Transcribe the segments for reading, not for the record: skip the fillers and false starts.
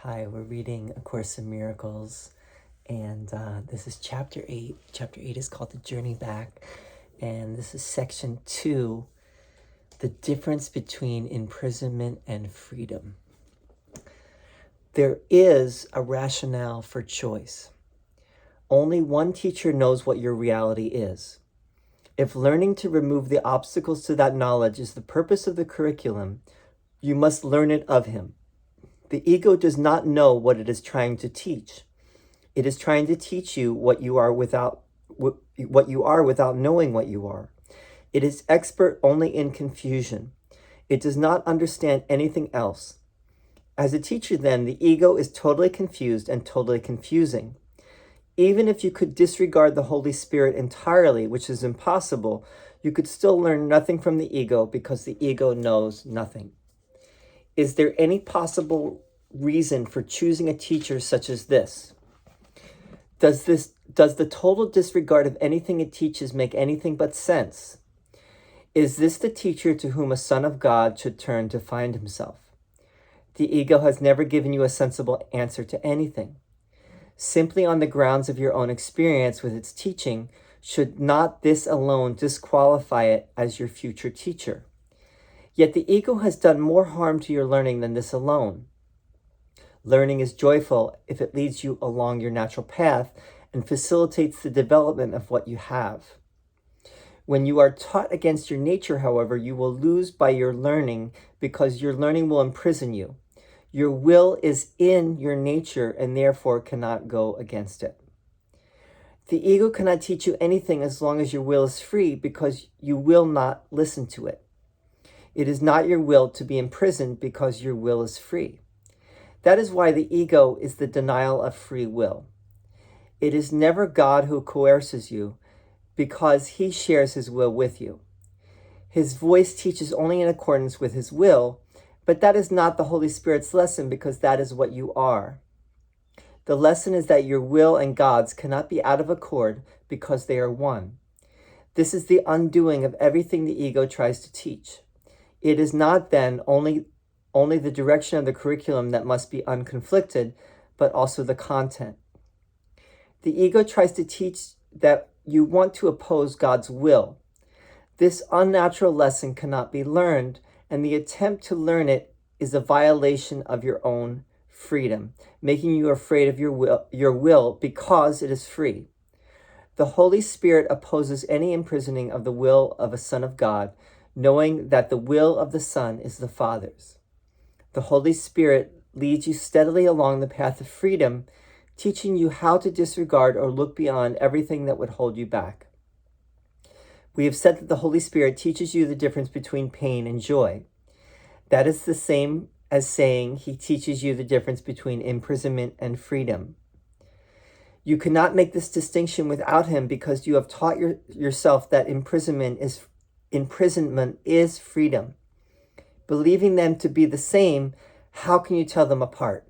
Hi, we're reading A Course in Miracles, and this is Chapter 8. Chapter 8 is called The Journey Back, and this is Section 2, The Difference Between Imprisonment and Freedom. There is a rationale for choice. Only one teacher knows what your reality is. If learning to remove the obstacles to that knowledge is the purpose of the curriculum, you must learn it of him. The ego does not know what it is trying to teach. It is trying to teach you what you are without knowing what you are. It is expert only in confusion. It does not understand anything else. As a teacher, then, the ego is totally confused and totally confusing. Even if you could disregard the Holy Spirit entirely, which is impossible, you could still learn nothing from the ego because the ego knows nothing. Is there any possible reason for choosing a teacher such as this? Does the total disregard of anything it teaches make anything but sense? Is this the teacher to whom a son of God should turn to find himself? The ego has never given you a sensible answer to anything. Simply on the grounds of your own experience with its teaching, should not this alone disqualify it as your future teacher? Yet the ego has done more harm to your learning than this alone. Learning is joyful if it leads you along your natural path and facilitates the development of what you have. When you are taught against your nature, however, you will lose by your learning because your learning will imprison you. Your will is in your nature and therefore cannot go against it. The ego cannot teach you anything as long as your will is free because you will not listen to it. It is not your will to be imprisoned because your will is free. That is why the ego is the denial of free will. It is never God who coerces you because he shares his will with you. His voice teaches only in accordance with his will, but that is not the Holy Spirit's lesson because that is what you are. The lesson is that your will and God's cannot be out of accord because they are one. This is the undoing of everything the ego tries to teach. It is not then only the direction of the curriculum that must be unconflicted, but also the content. The ego tries to teach that you want to oppose God's will. This unnatural lesson cannot be learned, and the attempt to learn it is a violation of your own freedom, making you afraid of your will because it is free. The Holy Spirit opposes any imprisoning of the will of a Son of God, knowing that the will of the Son is the Father's. The Holy Spirit leads you steadily along the path of freedom, teaching you how to disregard or look beyond everything that would hold you back. We have said that the Holy Spirit teaches you the difference between pain and joy. That is the same as saying he teaches you the difference between imprisonment and freedom. You cannot make this distinction without him because you have taught yourself that imprisonment is freedom. Believing them to be the same, how can you tell them apart?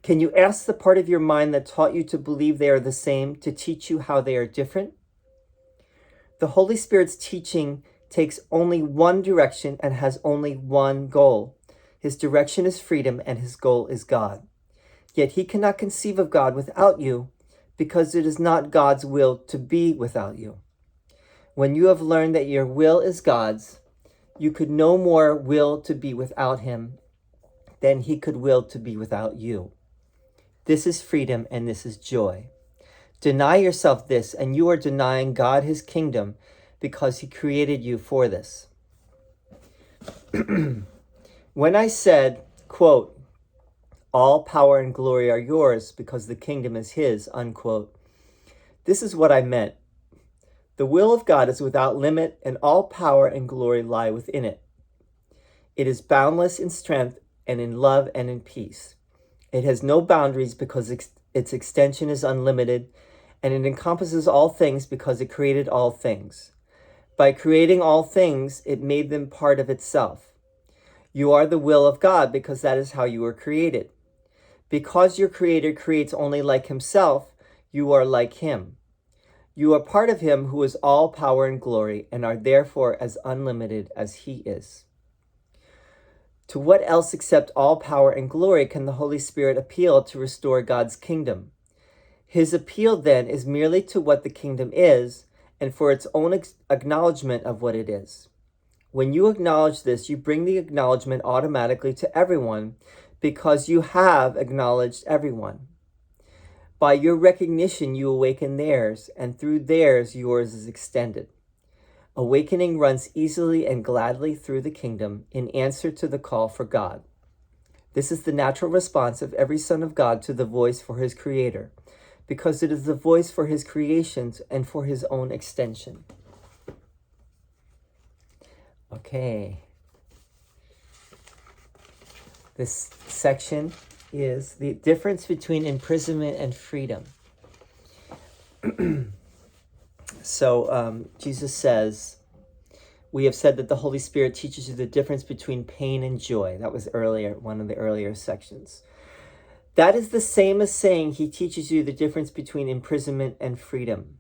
Can you ask the part of your mind that taught you to believe they are the same to teach you how they are different? The Holy Spirit's teaching takes only one direction and has only one goal. His direction is freedom and his goal is God. Yet he cannot conceive of God without you because it is not God's will to be without you. When you have learned that your will is God's, you could no more will to be without him than he could will to be without you. This is freedom and this is joy. Deny yourself this and you are denying God his kingdom because he created you for this. When I said, quote, all power and glory are yours because the kingdom is his, unquote, this is what I meant. The will of God is without limit, and all power and glory lie within it. It is boundless in strength and in love and in peace. It has no boundaries because its extension is unlimited, and it encompasses all things because it created all things. By creating all things, it made them part of itself. You are the will of God because that is how you were created. Because your Creator creates only like himself, you are like him. You are part of him who is all power and glory and are therefore as unlimited as he is. To what else except all power and glory can the Holy Spirit appeal to restore God's kingdom? His appeal then is merely to what the kingdom is and for its own acknowledgement of what it is. When you acknowledge this, you bring the acknowledgement automatically to everyone because you have acknowledged everyone. By your recognition, you awaken theirs, and through theirs, yours is extended. Awakening runs easily and gladly through the kingdom in answer to the call for God. This is the natural response of every son of God to the voice for his Creator, because it is the voice for his creations and for his own extension. Okay. This section is the difference between imprisonment and freedom. So Jesus says, we have said that the Holy Spirit teaches you the difference between pain and joy. That was earlier, one of the earlier sections. That is the same as saying he teaches you the difference between imprisonment and freedom.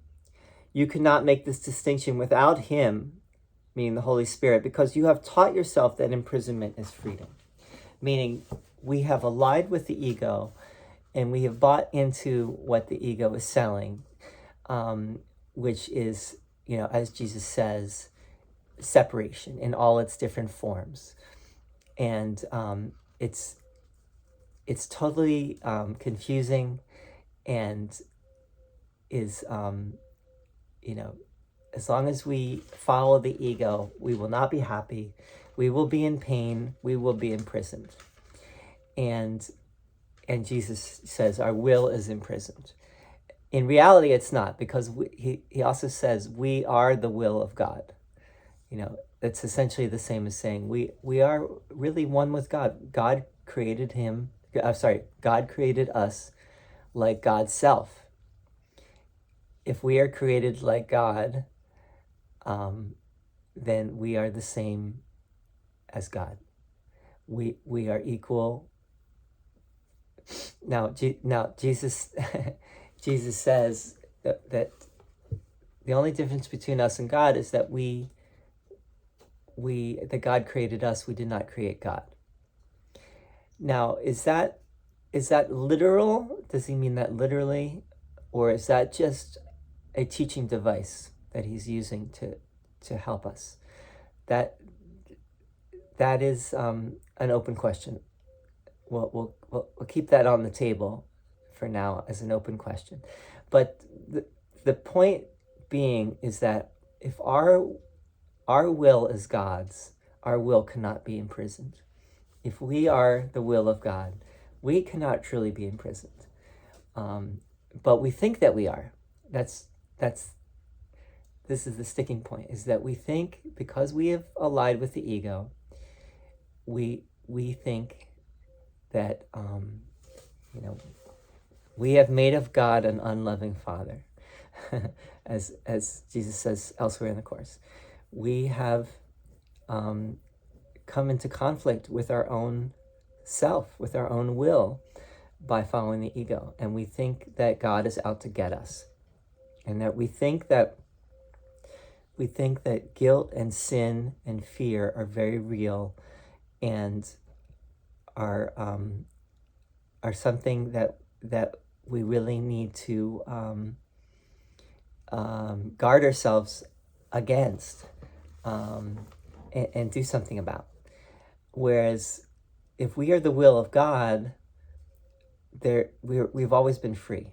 You cannot make this distinction without him, meaning the Holy Spirit, because you have taught yourself that imprisonment is freedom. Meaning we have allied with the ego and we have bought into what the ego is selling, which is, as Jesus says, separation in all its different forms. And it's totally confusing and is, as long as we follow the ego, we will not be happy. We will be in pain. We will be imprisoned. And Jesus says our will is imprisoned. In reality, it's not, because he also says we are the will of God. It's essentially the same as saying we are really one with God. God created God created us like God's self. If we are created like God, then we are the same as God. We are equal. Now Jesus Jesus says that the only difference between us and God is that that God created us, we did not create God. Now, is that literal? Does he mean that literally? Or is that just a teaching device that he's using to help us? That is an open question. We'll keep that on the table for now as an open question. But the point being is that if our will is God's, our will cannot be imprisoned. If we are the will of God, we cannot truly be imprisoned. But we think that we are. This is the sticking point, is that we think, because we have allied with the ego, we think that we have made of God an unloving father, as Jesus says elsewhere in the Course. We have come into conflict with our own self, with our own will, by following the ego, and we think that God is out to get us, and that we think that guilt and sin and fear are very real, and are something that we really need to guard ourselves against, and do something about. Whereas if we are the will of God, we've always been free.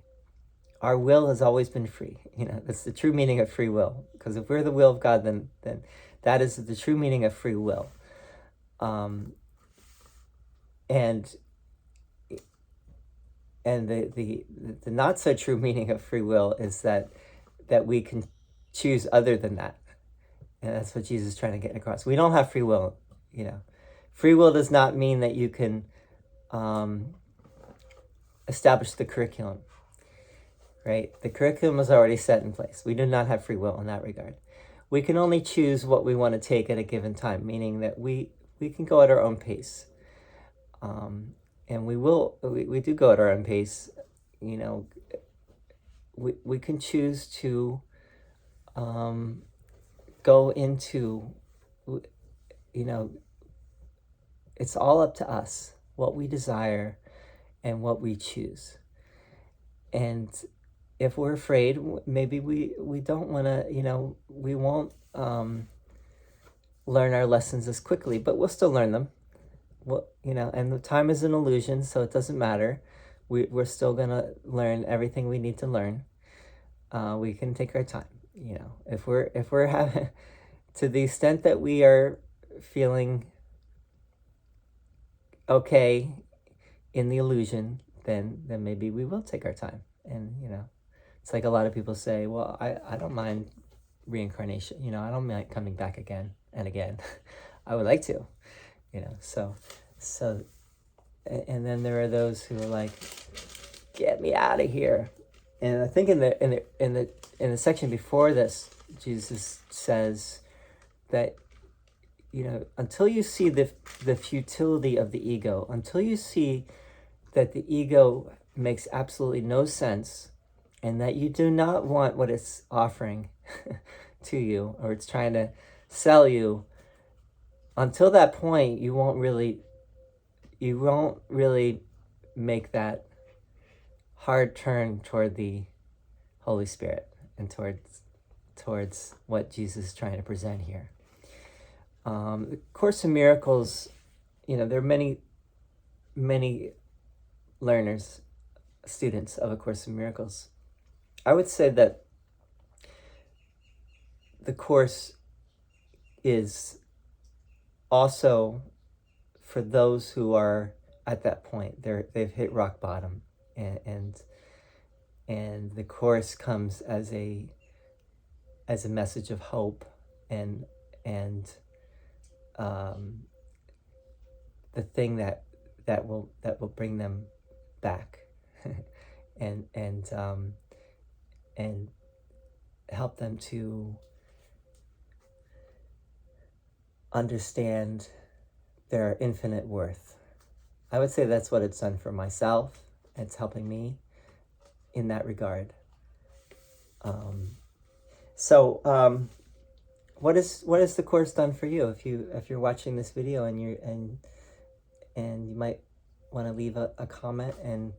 Our will has always been free. That's the true meaning of free will. Because if we're the will of God, then that is the true meaning of free will. And the not so true meaning of free will is that we can choose other than that. And that's what Jesus is trying to get across. We don't have free will. Free will does not mean that you can establish the curriculum, right? The curriculum is already set in place. We do not have free will in that regard. We can only choose what we want to take at a given time, meaning that we can go at our own pace. And we do go at our own pace. We can choose to go into, it's all up to us, what we desire and what we choose. And if we're afraid, maybe we don't want to, we won't learn our lessons as quickly, but we'll still learn them. Well, and the time is an illusion, so it doesn't matter. We're still going to learn everything we need to learn. We can take our time, if we're having, to the extent that we are feeling okay in the illusion, then maybe we will take our time. And, it's like a lot of people say, well, I don't mind reincarnation. I don't mind coming back again and again. I would like to, so, and then there are those who are like, get me out of here. And I think in the section before this, Jesus says that, until you see the futility of the ego, until you see that the ego makes absolutely no sense, and that you do not want what it's offering to you, or it's trying to sell you, until that point, you won't really make that hard turn toward the Holy Spirit and towards what Jesus is trying to present here. The Course in Miracles, there are many learners, students of A Course in Miracles. I would say that the Course is also for those who are at that point. They've hit rock bottom, and the Course comes as a message of hope and the thing that will bring them back and help them to understand their infinite worth. I would say that's what it's done for myself. It's helping me in that regard. What has the Course done for you? If you're watching this video and you might want to leave a comment and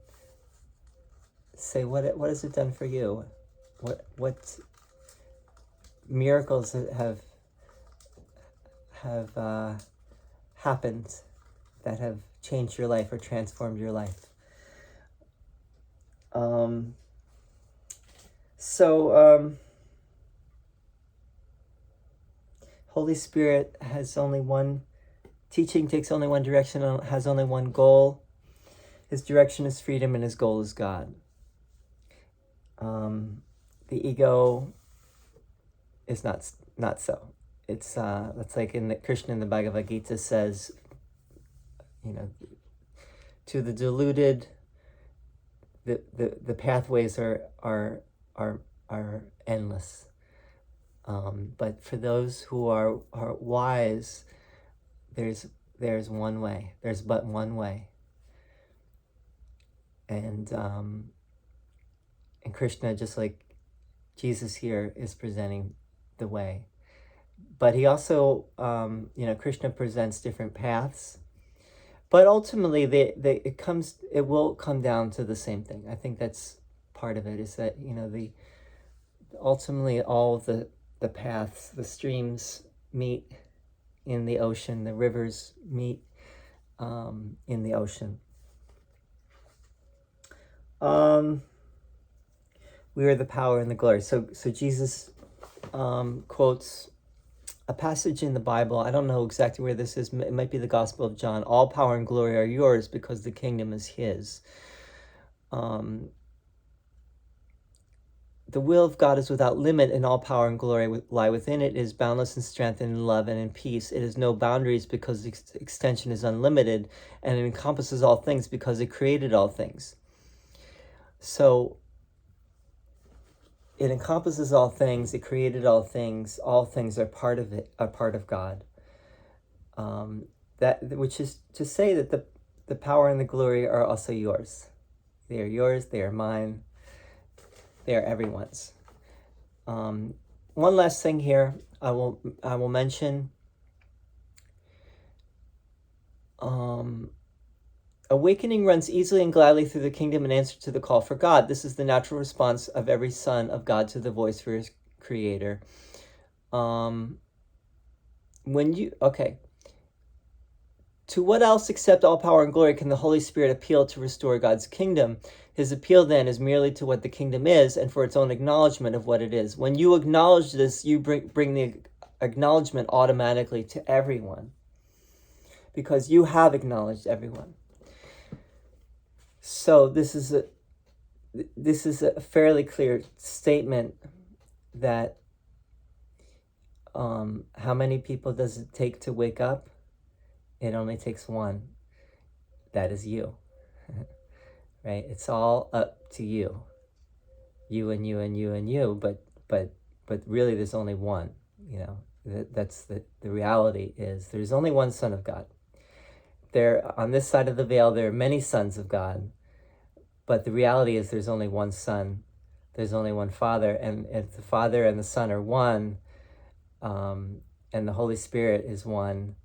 say what has it done for you? What miracles have happened that have changed your life or transformed your life? Holy Spirit has only one teaching, takes only one direction, has only one goal. His direction is freedom and his goal is God. The ego is not so. It's like Krishna in the Bhagavad Gita says, to the deluded, the pathways are endless. But for those who are wise, there's one way. There's but one way. And Krishna, just like Jesus here, is presenting the way. But he also, Krishna presents different paths. But ultimately, it will come down to the same thing. I think that's part of it, is that, ultimately all of the paths, the streams meet in the ocean, the rivers meet in the ocean. We are the power and the glory. So Jesus quotes a passage in the Bible. I don't know exactly where this is. It might be the Gospel of John. All power and glory are yours because the kingdom is his. The will of God is without limit, and all power and glory lie within it. It is boundless in strength and in love and in peace. It has no boundaries because its extension is unlimited, and it encompasses all things because it created all things. So it encompasses all things, it created all things are part of it, are part of God. Which is to say that the power and the glory are also yours. They are yours, they are mine, they are everyone's. One last thing here I will mention. Awakening runs easily and gladly through the kingdom in answer to the call for God. This is the natural response of every son of God to the voice for his creator. To what else except all power and glory can the Holy Spirit appeal to restore God's kingdom? His appeal then is merely to what the kingdom is and for its own acknowledgement of what it is. When you acknowledge this, you bring the acknowledgement automatically to everyone, because you have acknowledged everyone. So this is a fairly clear statement that how many people does it take to wake up? It only takes one. That is you. Right? It's all up to you. You and you and you and you, but really there's only one, That's the reality is there's only one Son of God. There, on this side of the veil, there are many sons of God, but the reality is there's only one Son, there's only one Father, and if the Father and the Son are one, and the Holy Spirit is one,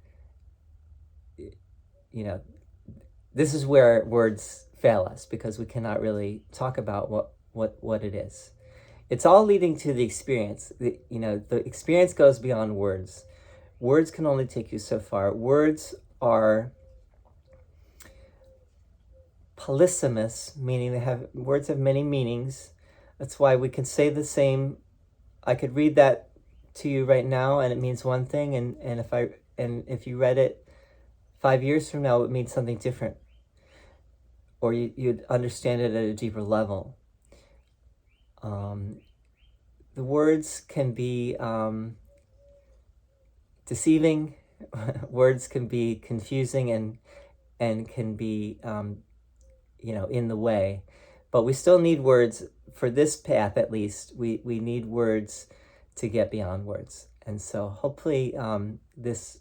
this is where words fail us, because we cannot really talk about what it is. It's all leading to the experience. The experience goes beyond words. Words can only take you so far. Words are polysemous, meaning words have many meanings. That's why we can say the same. I could read that to you right now and it means one thing, and if you read it 5 years from now, it means something different, or you'd understand it at a deeper level. The words can be deceiving. Words can be confusing and can be in the way, but we still need words for this path. At least we need words to get beyond words. And so hopefully this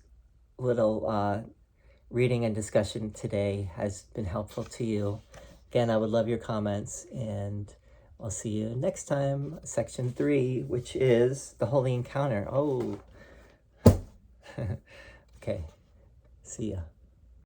little reading and discussion today has been helpful to you. Again, I would love your comments, and I'll see you next time. Section 3, which is the Holy Encounter. Okay, see ya.